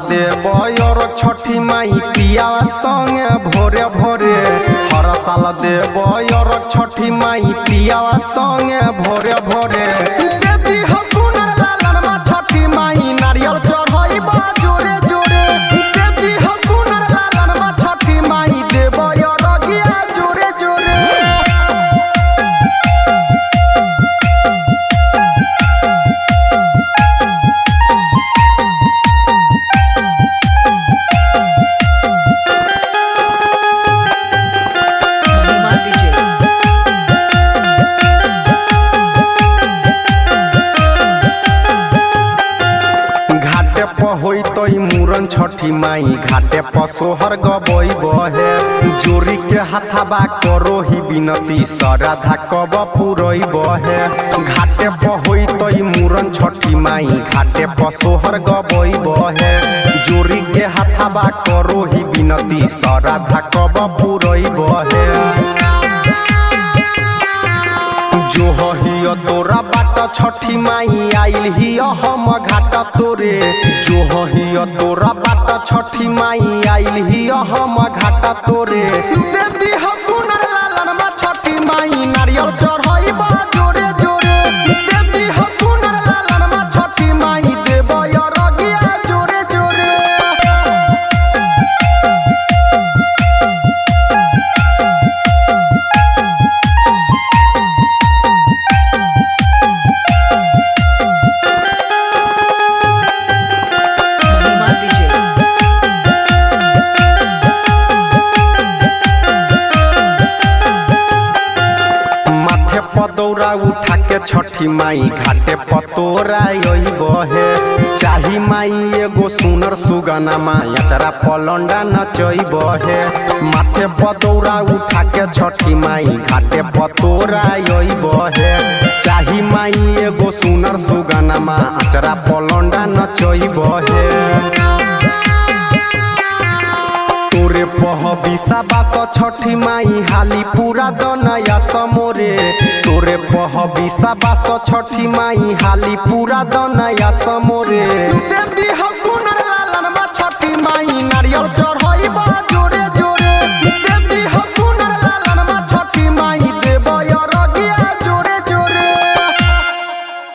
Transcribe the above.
देव और छठी माई पिया संगे भोरे भोरे। हर साल देव और छठी माई पिया संगे भोरे भोरे। देवी हसुन लालन मा छठी माई नारियल चढ़ाइबा जोरे जोरे। देवी हसुन लालन मा छठी माई देव और गिया जोरे जोरे। मुरन छठी माई घाटे पर सोहर गबई बहे। जोरी के हाथाबा करो ही बिनती श्रद्धा कब पुरई बहे। घाटे पर होई तई मुरन छठी माई घाटे पर सोहर गबई बहे। जोरी के हाथाबा करो ही बिनती श्रद्धा कब पुरई बहे। जो हियो तोरा बाट छठी माई आइल हियो हम घाट तोरे। जो हियो तोरा बाट छठी माई आइल हियो हम घाट तोरे। देवी हसुन लालन मा छठी माई नारियल चढ़ाइबा जोरे जोरे। देवी हसुन लालन मा छठी माई देव और गिया जोरे जोरे। पदौरा उठा के छठी माई घाटे पतोरा बहे। चाही माई एगो सुनर सुगना माई अचरा पलंडा नचई बहे। माथे पदौरा उठा के छठी माई घाटे पतोरा बहे। चाही माई एगो सुनर सुगना माई अचरा पलंडा नचई बहे। तोरे पह बिसाबास छठी माई हाली पूरा दनया समोरे। तोरे पह बिसाबास छठी माई हाली पूरा दनया समोरे। देवी हसुन लालन मा छठी माई नारियल